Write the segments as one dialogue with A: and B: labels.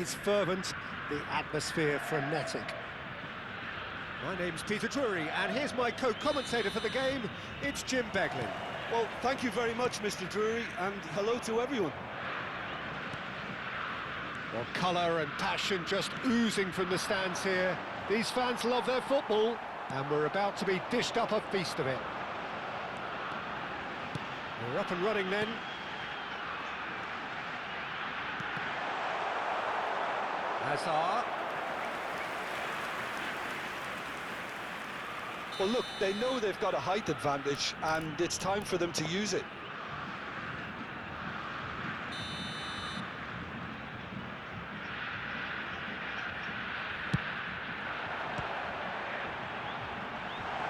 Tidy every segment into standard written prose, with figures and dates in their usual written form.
A: It's fervent, the atmosphere frenetic. My name's Peter Drury, and here's my co-commentator for the game, it's Jim Beglin.
B: Well, thank you very much, Mr. Drury, and hello to everyone.
A: Well, colour and passion just oozing from the stands here. These fans love their football, and we're about to be dished up a feast of it. We're up and running then. Hazard.
B: Well, look, they know they've got a height advantage, and it's time for them to use it.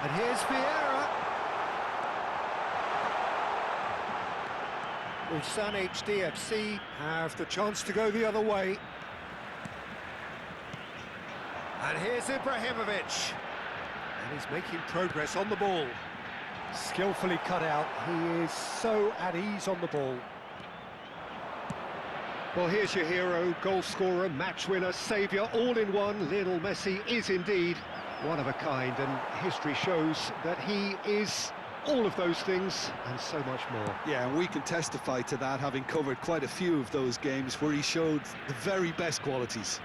A: And here's Vieira. Ulsan HDFC have the chance to go the other way. And here's Ibrahimovic. And he's making progress on the ball. Skillfully cut out. He is so at ease on the ball. Well, here's your hero, goal scorer, match winner, saviour, all in one. Lionel Messi is indeed one of a kind, and history shows that he is all of those things and so much more.
B: Yeah, and we can testify to that, having covered quite a few of those games where he showed the very best qualities.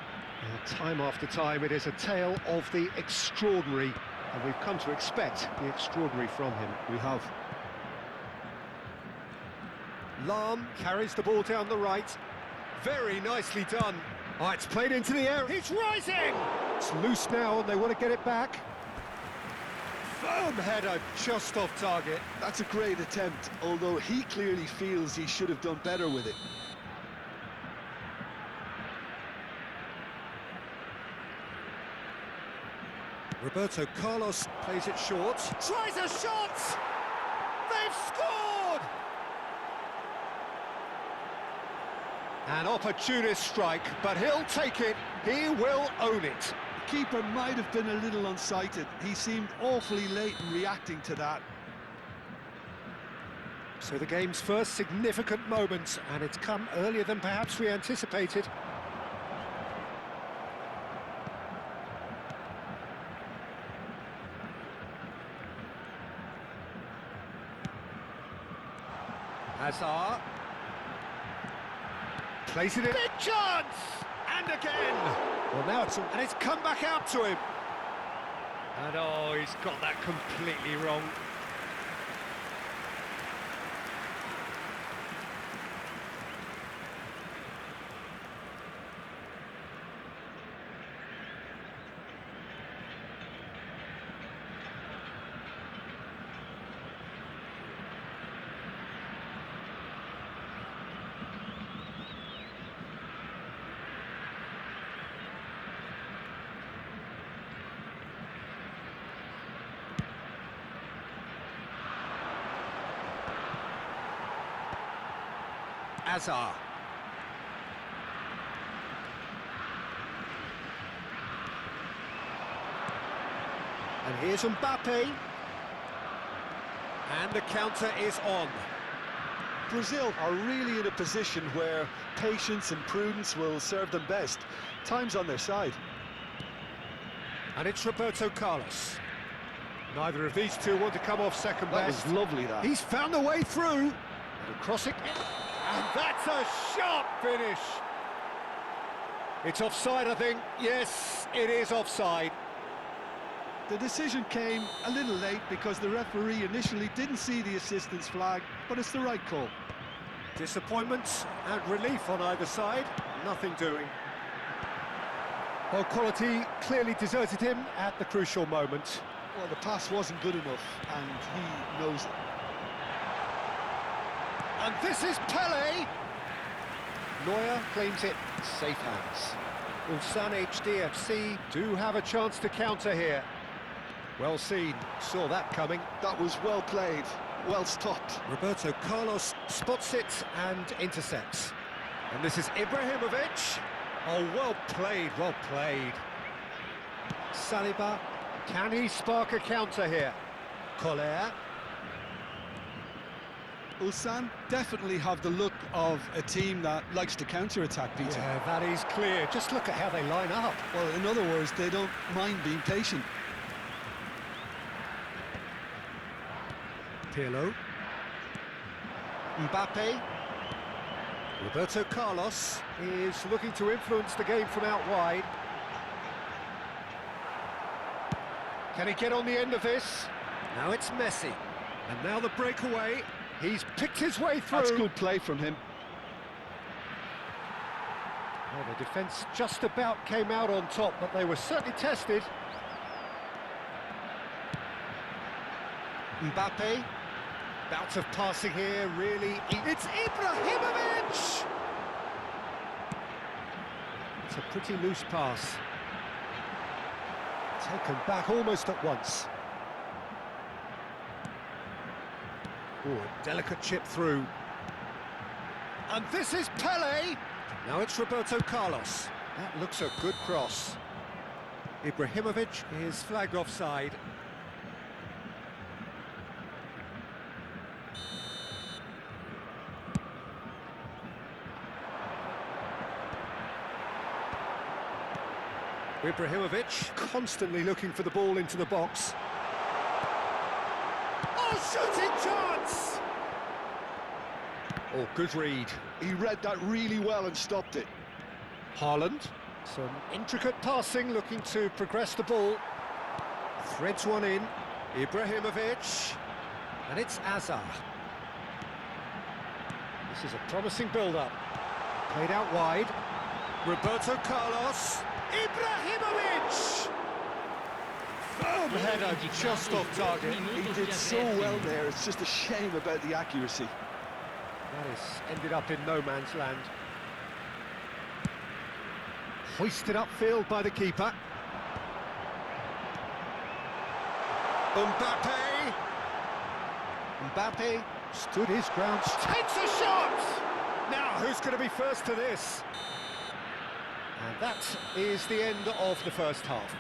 A: Time after time, it is a tale of the extraordinary, and we've come to expect the extraordinary from him.
B: We have.
A: Lahm carries the ball down the right. Very nicely done. Oh, it's played into the air. He's rising! It's loose now, and they want to get it back. Firm header, just off target.
B: That's a great attempt, although he clearly feels he should have done better with it.
A: Roberto Carlos plays it short. Tries a shot! They've scored! An opportunist strike, but he'll take it. He will own it.
B: The keeper might have been a little unsighted. He seemed awfully late in reacting to that.
A: So the game's first significant moment, and it's come earlier than perhaps we anticipated. Hazard. Plays it in. Big chance! And again! Well, now it's come back out to him. And oh, he's got that completely wrong. Hazard. And here's Mbappe. And the counter is on.
B: Brazil are really in a position where patience and prudence will serve them best. Time's on their side.
A: And it's Roberto Carlos. Neither of these two want to come off second best.
B: That was lovely, that.
A: He's found a way through. And crossing. And that's a sharp finish. It's offside, I think. Yes, it is offside.
B: The decision came a little late because the referee initially didn't see the assistance flag, but it's the right call.
A: Disappointment and relief on either side. Nothing doing. Well, quality clearly deserted him at the crucial moment.
B: Well, the pass wasn't good enough, and he knows it.
A: And this is Pele! Neuer claims it, safe hands. Ulsan HDFC do have a chance to counter here. Well seen, saw that coming.
B: That was well played, well stopped.
A: Roberto Carlos spots it and intercepts. And this is Ibrahimovic. Oh, well played, well played. Saliba, can he spark a counter here? Collier.
B: Ulsan definitely have the look of a team that likes to counter-attack, Peter.
A: Yeah, that is clear. Just look at how they line up.
B: Well, in other words, they don't mind being patient.
A: Pirlo. Mbappe. Roberto Carlos is looking to influence the game from out wide. Can he get on the end of this? Now it's Messi. And now the breakaway. He's picked his way through.
B: That's good play from him.
A: Well, the defence just about came out on top, but they were certainly tested. Mbappe. Bout of passing here, really. It's Ibrahimovic! It's a pretty loose pass. Taken back almost at once. Oh, a delicate chip through. And this is Pele! Now it's Roberto Carlos. That looks a good cross. Ibrahimovic is flagged offside. Ibrahimovic constantly looking for the ball into the box. Oh, shooting chance! Oh, good read.
B: He read that really well and stopped it.
A: Haaland. Some intricate passing, looking to progress the ball. Threads one in. Ibrahimovic. And it's Azar. This is a promising build-up. Played out wide. Roberto Carlos. Ibrahimovic! Firm header, just off target.
B: He did so well there, it's just a shame about the accuracy.
A: That has ended up in no man's land. Hoisted upfield by the keeper. Mbappe! Mbappe stood his ground. Takes a shot! Now, who's going to be first to this? And that is the end of the first half.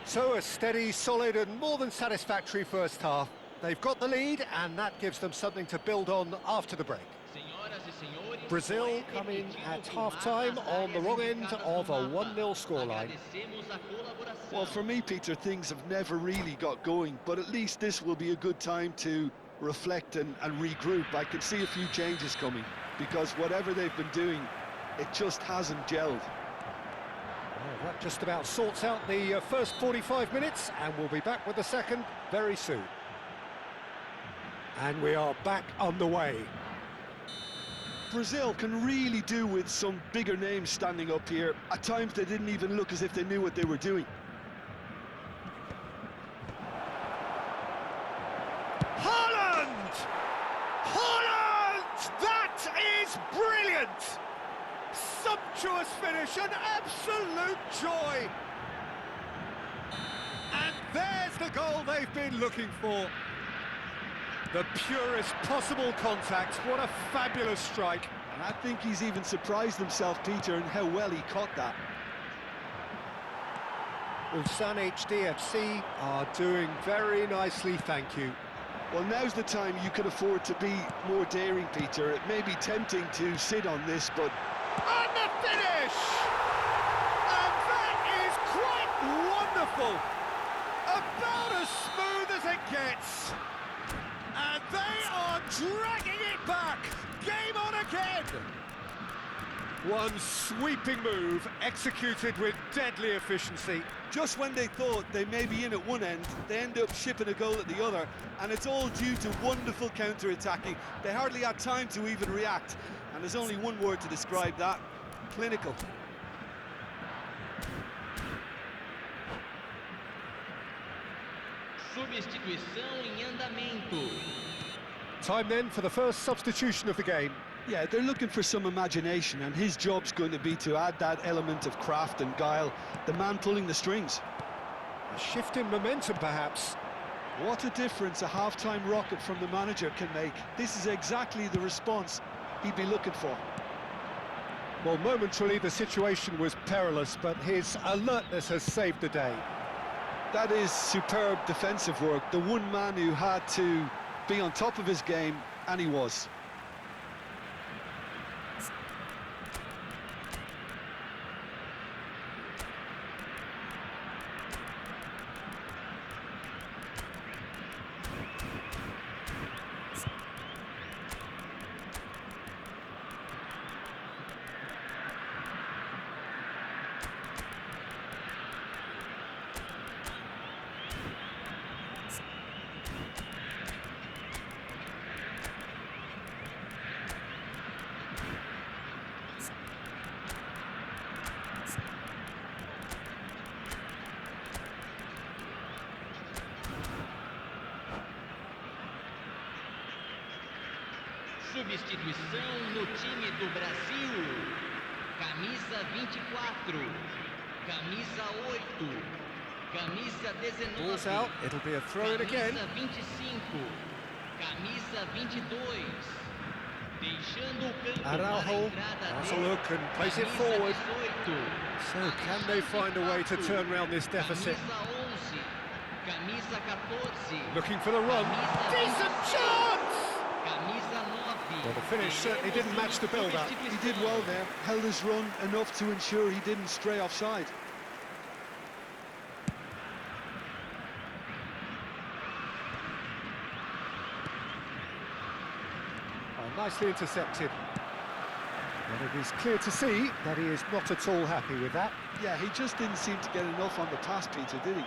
A: So a steady, solid and more than satisfactory first half. They've got the lead and that gives them something to build on after the break. Brazil coming at half-time on the wrong end of a 1-0 scoreline.
B: Well, for me, Peter, things have never really got going, but at least this will be a good time to reflect and regroup. I can see a few changes coming, because whatever they've been doing, it just hasn't gelled.
A: Well, that just about sorts out the first 45 minutes, and we'll be back with the second very soon. And we are back on the way.
B: Brazil can really do with some bigger names standing up here. At times they didn't even look as if they knew what they were doing.
A: Haaland! Haaland! That is brilliant! Sumptuous finish, an absolute joy! And there's the goal they've been looking for. The purest possible contact. What a fabulous strike.
B: And I think he's even surprised himself, Peter, in how well he caught that.
A: Ulsan HDFC are doing very nicely, thank you.
B: Well, now's the time you can afford to be more daring, Peter. It may be tempting to sit on this, but...
A: And the finish! And that is quite wonderful! About as smooth as it gets! And they are dragging it back! Game on again! One sweeping move, executed with deadly efficiency.
B: Just when they thought they may be in at one end, they end up shipping a goal at the other, and it's all due to wonderful counter-attacking. They hardly had time to even react, and there's only one word to describe that: clinical.
C: Substituição em andamento.
A: Time then for the first substitution of the game.
B: Yeah, they're looking for some imagination, and his job's going to be to add that element of craft and guile, the man pulling the strings.
A: A shift in momentum, perhaps.
B: What a difference a half-time rocket from the manager can make. This is exactly the response he'd be looking for.
A: Well, momentarily the situation was perilous, but his alertness has saved the day.
B: That is superb defensive work. The one man who had to be on top of his game And he was.
C: Substituição no time do Brasil. Camisa 24, camisa 8, camisa 19,
A: Ball's out, it'll be a throw in again.
C: camisa 25, camisa 22. Deixando o campo para a
A: Araujo
C: entrada
A: has a
C: dele,
A: look and plays it
C: camisa
A: forward.
C: 18,
A: So can they find a way to turn round this deficit?
C: Camisa 11, camisa 14,
A: Looking for the run.
C: camisa
A: Decent
C: 26,
A: chance!
C: camisa 9.
A: Well, the finish certainly didn't match the build-up.
B: He did well there, held his run enough to ensure he didn't stray offside.
A: Oh, nicely intercepted. And it is clear to see that he is not at all happy with that.
B: Yeah, he just didn't seem to get enough on the pass, Peter, did he?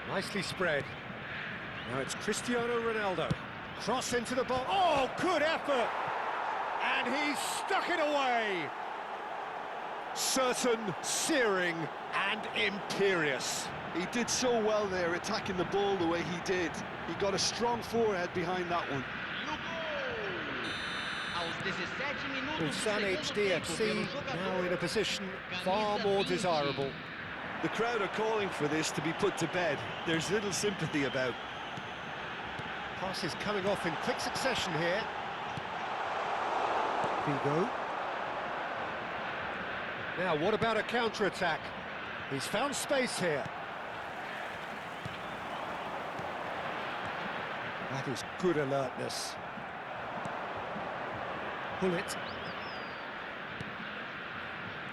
A: Nicely spread. Now it's Cristiano Ronaldo. Cross into the ball. Oh, good effort! And he's stuck it away. Certain, searing, and imperious.
B: He did so well there, attacking the ball the way he did. He got a strong forehead behind that one.
A: Ulsan HDFC now in a position far more desirable.
B: The crowd are calling for this to be put to bed. There's little sympathy about.
A: Pass is coming off in quick succession here. Vigo. Now, what about a counter-attack? He's found space here. That is good alertness. Pull it.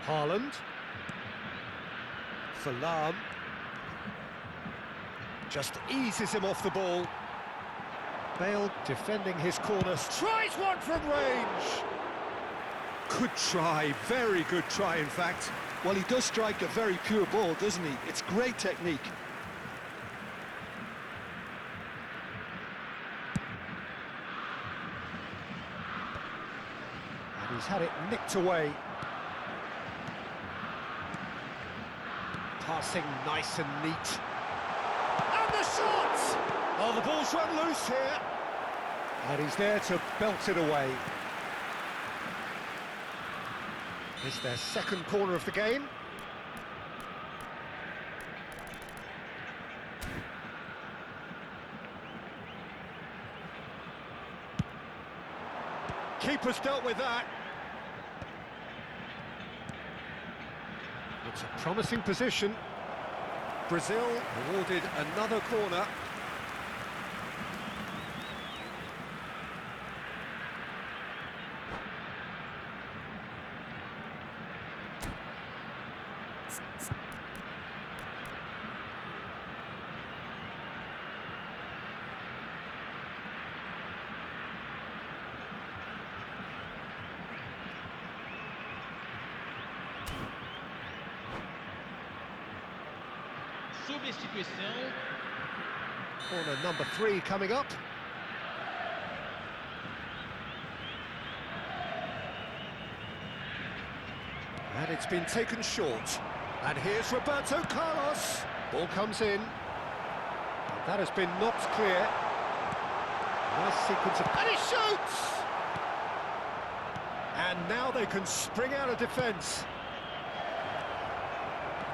A: Haaland. Salam. Just eases him off the ball. Bale defending his corner. Tries one from range. Good try, very good try in fact.
B: Well, he does strike a very pure ball, doesn't he? It's great technique.
A: And he's had it nicked away. Passing nice and neat. And the shot! Oh, the ball's run loose here. And he's there to belt it away. It's their second corner of the game. Keeper's dealt with that. It's a promising position. Brazil awarded another corner.
C: Substituição.
A: Corner number 3 coming up. And it's been taken short. And here's Roberto Carlos. Ball comes in. And that has been knocked clear. Nice sequence of... And he shoots! And now they can spring out of defence.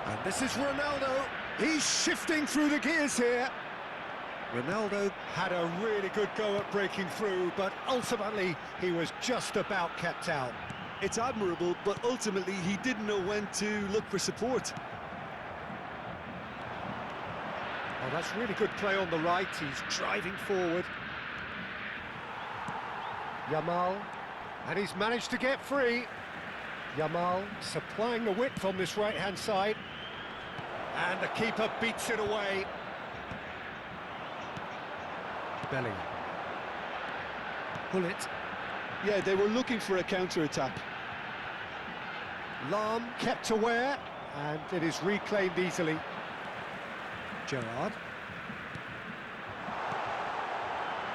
A: And this is Ronaldo. He's shifting through the gears here. Ronaldo had a really good go at breaking through, but ultimately he was just about kept out.
B: It's admirable, but ultimately he didn't know when to look for support.
A: Oh, Well, that's really good play on the right. He's driving forward. Yamal, and he's managed to get free. Yamal supplying the width on this right-hand side. And the keeper beats it away. Belly. Pull it.
B: Yeah, they were looking for a counter-attack.
A: Lahm kept aware, and it is reclaimed easily. Gerrard.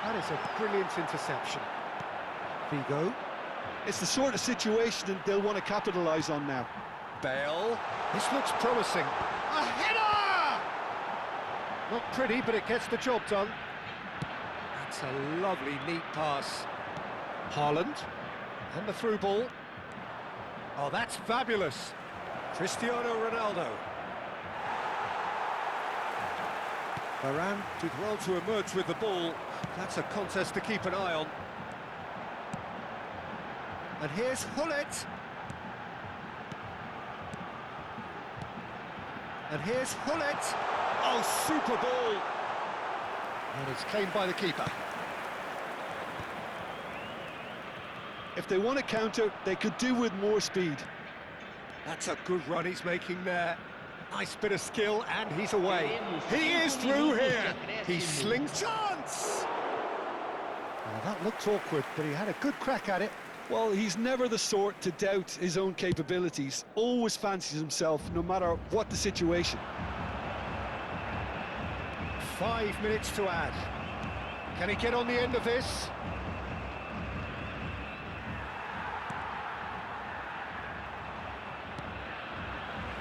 A: That is a brilliant interception. Figo.
B: It's the sort of situation that they'll want to capitalise on now.
A: Bale. This looks promising. A header! Not pretty, but it gets the job done. That's a lovely, neat pass. Haaland. And the through ball. Oh, that's fabulous. Cristiano Ronaldo. Varane did well to emerge with the ball. That's a contest to keep an eye on. And here's Hullet. And here's Hullet. Oh, super ball. And it's claimed by the keeper.
B: If they want to counter, they could do with more speed.
A: That's a good run he's making there. Nice bit of skill, and he's away. He is through here. He slings chance. Well, that looked awkward, but he had a good crack at it.
B: Well, he's never the sort to doubt his own capabilities. Always fancies himself, no matter what the situation.
A: 5 minutes to add. Can he get on the end of this?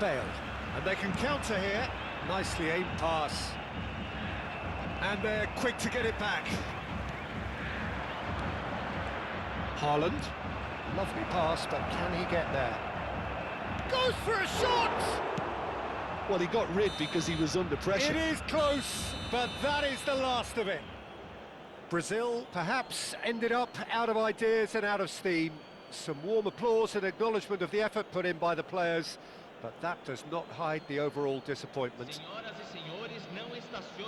A: Bale, and they can counter here. Nicely aimed pass. And they're quick to get it back. Haaland, lovely pass, but can he get there? Goes for a shot!
B: Well, he got rid because he was under pressure.
A: It is close, but that is the last of it. Brazil perhaps ended up out of ideas and out of steam. Some warm applause and acknowledgement of the effort put in by the players, but that does not hide the overall disappointment.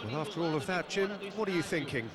A: Well, after all of that, Jim, what are you thinking?